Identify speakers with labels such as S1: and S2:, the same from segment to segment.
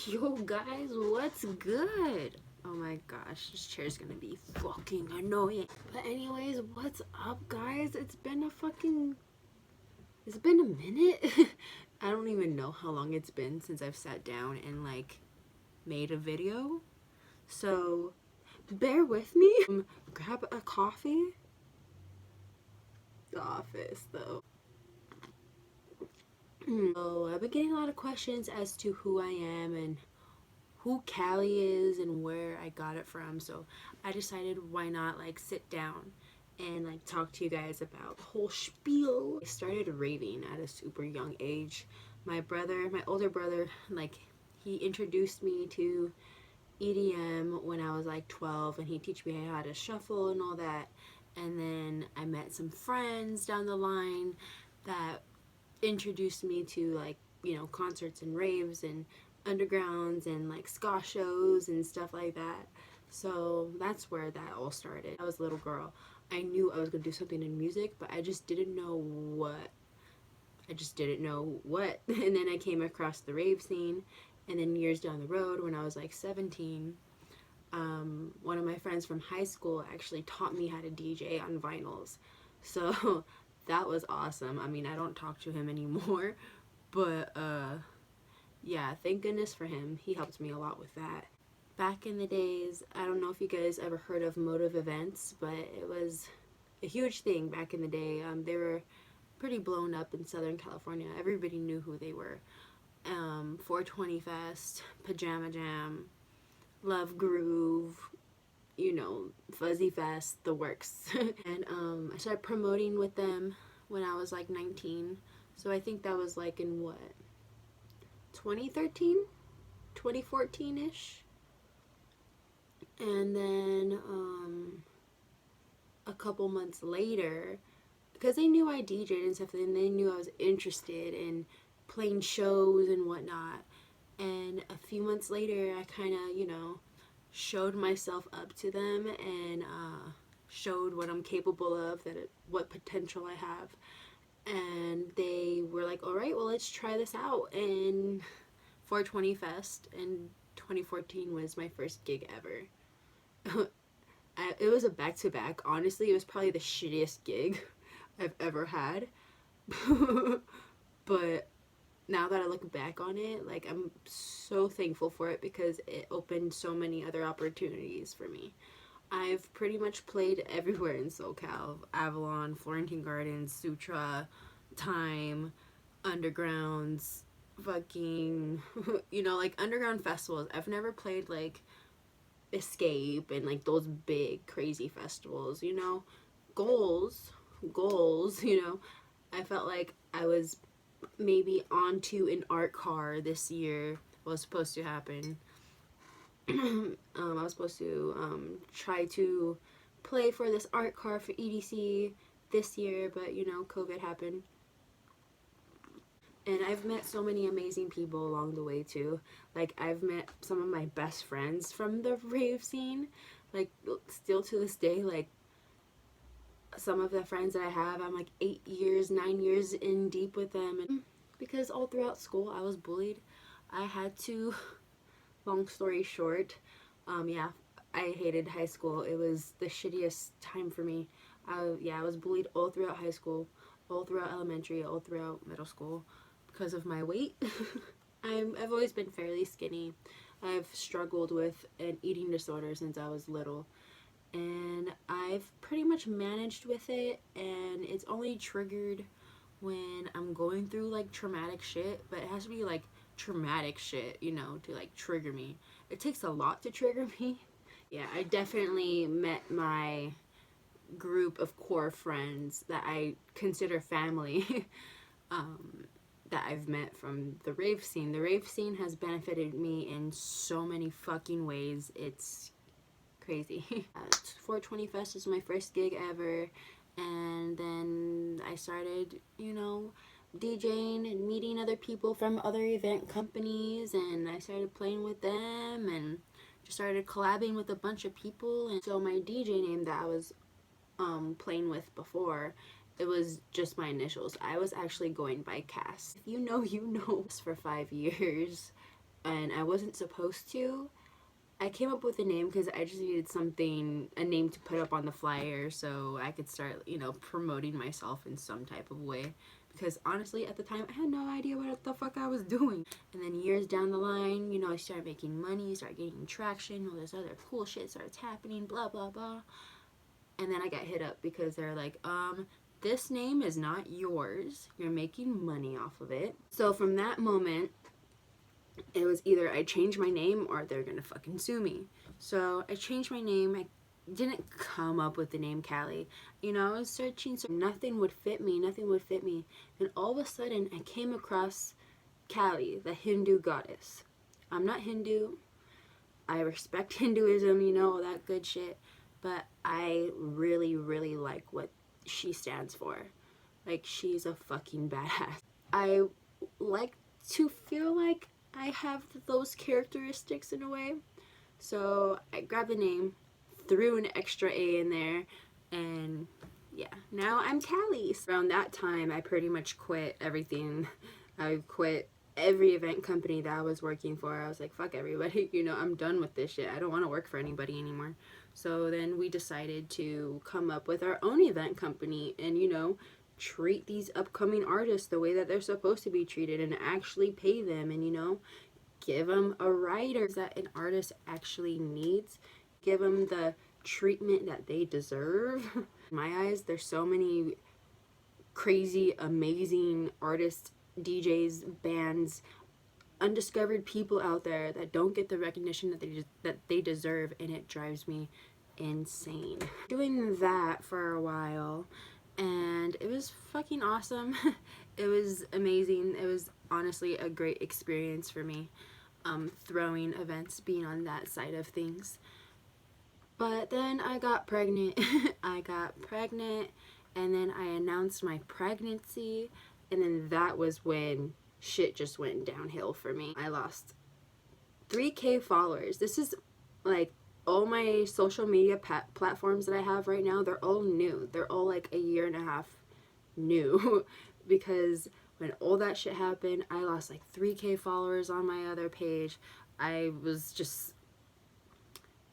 S1: Yo guys, what's good? Oh my gosh, this chair's gonna be fucking annoying. But anyways, what's up guys? It's been a minute. I don't even know how long it's been since I've sat down and like made a video. So bear with me. Grab a coffee. The office though. So I've been getting a lot of questions as to who I am and who Callie is and where I got it from. So I decided why not like sit down and like talk to you guys about the whole spiel. I started raving at a super young age. My older brother, like he introduced me to EDM when I was like 12 and he taught me how to shuffle and all that. And then I met some friends down the line that introduced me to like, you know, concerts and raves and undergrounds and like ska shows and stuff like that. So that's where that all started. I was a little girl. I knew I was going to do something in music, but I just didn't know what. And then I came across the rave scene. And then years down the road, when I was like 17, one of my friends from high school actually taught me how to DJ on vinyls. So that was awesome. I mean, I don't talk to him anymore, but yeah, thank goodness for him. He helped me a lot with that. Back in the days, I don't know if you guys ever heard of motive events, but it was a huge thing back in the day. They were pretty blown up in Southern California. Everybody knew who they were. 420 Fest, Pajama Jam, Love Groove, you know, Fuzzy Fest, the works. And I started promoting with them when I was like 19. So I think that was like in what? 2013? 2014-ish? And then a couple months later, because they knew I DJed and stuff, and they knew I was interested in playing shows and whatnot. And a few months later, I kind of, you know, showed myself up to them and showed what I'm capable of, what potential I have. And they were like, all right, well, let's try this out. And 420 Fest in 2014 was my first gig ever. It was a back-to-back. Honestly, it was probably the shittiest gig I've ever had. But now that I look back on it, like, I'm so thankful for it because it opened so many other opportunities for me. I've pretty much played everywhere in SoCal. Avalon, Florentine Gardens, Sutra, Time, Undergrounds, fucking, you know, like underground festivals. I've never played like Escape and like those big crazy festivals, you know. Goals, you know. I felt like I was maybe onto an art car this year. Was supposed to happen. I was supposed to try to play for this art car for EDC this year, but you know, COVID happened. And I've met so many amazing people along the way too. Like, I've met some of my best friends from the rave scene. Like, still to this day, like, some of the friends that I have, I'm like 8 years, 9 years in deep with them. And because all throughout school I was bullied, I had to, long story short, yeah, I hated high school. It was the shittiest time for me. I was bullied all throughout high school, all throughout elementary, all throughout middle school because of my weight. I've always been fairly skinny. I've struggled with an eating disorder since I was little. And I've pretty much managed with it, and it's only triggered when I'm going through like traumatic shit, but it has to be like traumatic shit, you know, to like trigger me. It takes a lot to trigger me. Yeah, I definitely met my group of core friends that I consider family. That I've met from the rave scene. The rave scene has benefited me in so many fucking ways. It's crazy. 420 Fest was my first gig ever, and then I started, you know, DJing and meeting other people from other event companies, and I started playing with them and just started collabing with a bunch of people. And so my DJ name that I was playing with before, it was just my initials. I was actually going by Cass. If you know, you know. For 5 years, and I wasn't supposed to. I came up with a name because I just needed a name to put up on the flyer so I could start, promoting myself in some type of way. Because honestly, at the time, I had no idea what the fuck I was doing. And then years down the line, I started making money, started getting traction, all this other cool shit starts happening, blah, blah, blah. And then I got hit up because they're like, this name is not yours. You're making money off of it. So from that moment, it was either I change my name or they're gonna fucking sue me. So I changed my name. I didn't come up with the name Callie. I was searching, so nothing would fit me. And all of a sudden, I came across Callie, the Hindu goddess. I'm not Hindu. I respect Hinduism, all that good shit. But I really, really like what she stands for. Like, she's a fucking badass. I like to feel like I have those characteristics in a way. So I grabbed the name, threw an extra A in there, and yeah, now I'm Callie. Around that time, I pretty much quit everything. I quit every event company that I was working for. I was like, fuck everybody, I'm done with this shit. I don't want to work for anybody anymore. So then we decided to come up with our own event company and, treat these upcoming artists the way that they're supposed to be treated and actually pay them and, give them a writer that an artist actually needs. Give them the treatment that they deserve. In my eyes, there's so many crazy, amazing artists, DJs, bands, undiscovered people out there that don't get the recognition that they deserve, and it drives me insane. Doing that for a while, and it was fucking awesome. It was amazing. It was honestly a great experience for me, throwing events, being on that side of things. But then I got pregnant. And then I announced my pregnancy, and then that was when shit just went downhill for me. I lost 3K followers. This is like all my social media platforms that I have right now, they're all new. They're all like a year and a half new because when all that shit happened, I lost like 3K followers on my other page. I was just,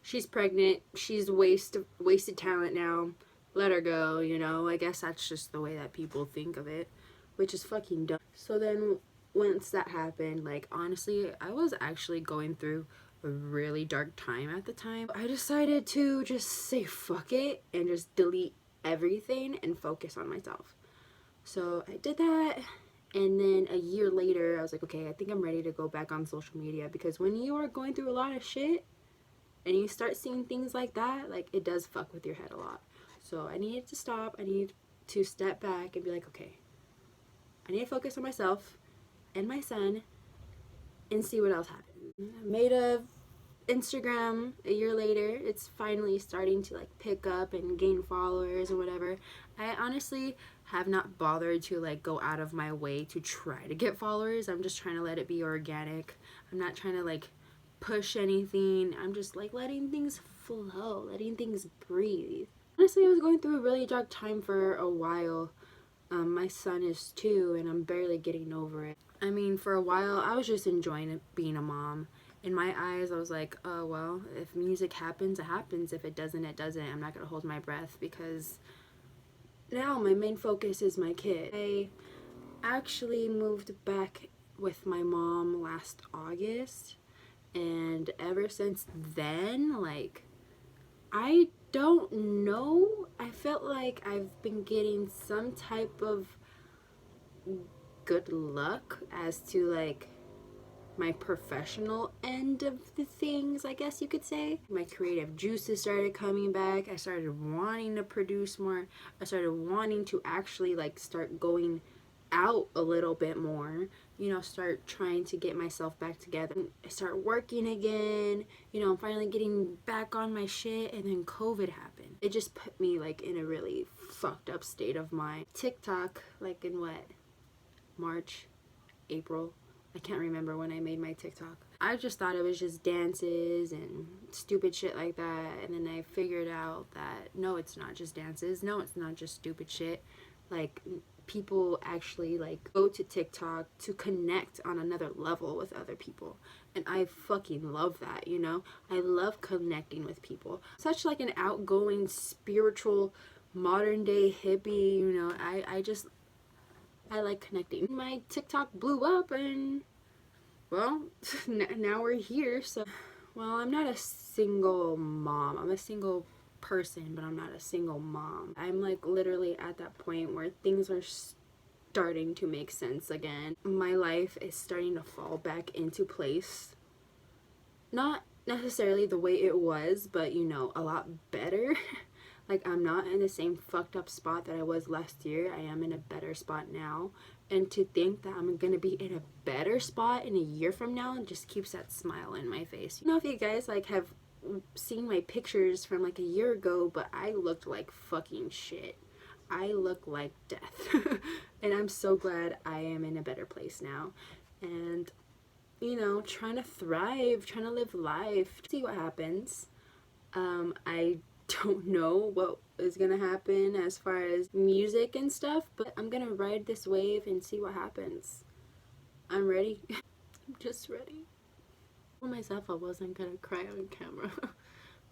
S1: she's pregnant. She's wasted talent now. Let her go, I guess that's just the way that people think of it, which is fucking dumb. So then once that happened, like, honestly, I was actually going through a really dark time at the time. I decided to just say fuck it and just delete everything and focus on myself. So I did that, and then a year later, I was like, okay, I think I'm ready to go back on social media, because when you are going through a lot of shit and you start seeing things like that, like, it does fuck with your head a lot. So I needed to stop. I needed to step back and be like, okay, I need to focus on myself and my son and see what else happens. I made a Instagram a year later. It's finally starting to like pick up and gain followers and whatever. I honestly have not bothered to like go out of my way to try to get followers. I'm just trying to let it be organic. I'm not trying to like push anything. I'm just like letting things flow, letting things breathe. Honestly, I was going through a really dark time for a while. My son is 2 and I'm barely getting over it. I mean, for a while, I was just enjoying it, being a mom. In my eyes, I was like, oh, well, if music happens, it happens. If it doesn't, it doesn't. I'm not going to hold my breath, because now my main focus is my kid. I actually moved back with my mom last August, and ever since then, like, I don't know. I felt like I've been getting some type of good luck as to like my professional end of the things, I guess you could say. My creative juices started coming back. I started wanting to produce more. I started wanting to actually like start going out a little bit more, start trying to get myself back together. I start working again, I'm finally getting back on my shit, and then COVID happened. It just put me like in a really fucked up state of mind. TikTok, like in what, March, April, I can't remember when I made my TikTok. I just thought it was just dances and stupid shit like that, and then I figured out that no, it's not just dances, no, it's not just stupid shit. Like, people actually like go to TikTok to connect on another level with other people. And I fucking love that, you know? I love connecting with people. Such like an outgoing, spiritual, modern day hippie, you know? I like connecting. My TikTok blew up and, well, now we're here. So, well, I'm not a single mom. I'm a single person, but I'm not a single mom. I'm like literally at that point where things are starting to make sense again. My life is starting to fall back into place. Not necessarily the way it was, but you know, a lot better. Like, I'm not in the same fucked up spot that I was last year. I am in a better spot now. And to think that I'm gonna be in a better spot in a year from now just keeps that smile in my face. You know, if you guys like have seen my pictures from like a year ago, but I looked like fucking shit. I look like death. And I'm so glad I am in a better place now. And, you know, trying to thrive, trying to live life, see what happens. I don't know what is gonna happen as far as music and stuff, but I'm gonna ride this wave and see what happens. I'm ready. I'm just ready. I told myself I wasn't gonna cry on camera,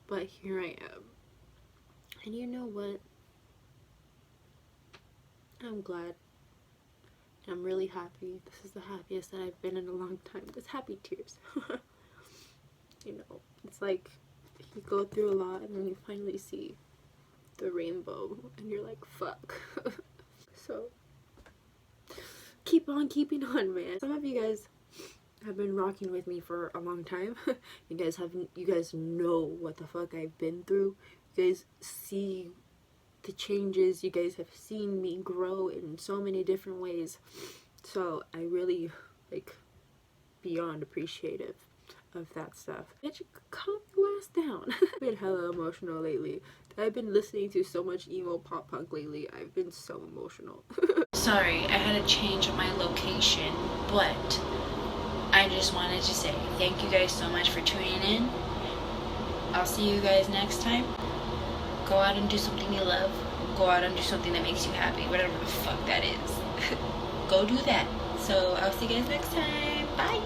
S1: but here I am. And you know what? I'm glad. I'm really happy. This is the happiest that I've been in a long time. It's happy tears. You know, it's like you go through a lot and then you finally see the rainbow and you're like, fuck. So keep on keeping on, man. Some of you guys have been rocking with me for a long time. You guys know what the fuck I've been through. You guys see the changes. You guys have seen me grow in so many different ways. So I really like beyond appreciative of that stuff. Bitch, calm your ass down. I've been hella emotional lately. I've been listening to so much emo pop punk lately. I've been so emotional. Sorry, I had to change my location, but I just wanted to say thank you guys so much for tuning in. I'll see you guys next time. Go out and do something you love. Go out and do something that makes you happy, whatever the fuck that is. Go do that. So I'll see you guys next time. Bye.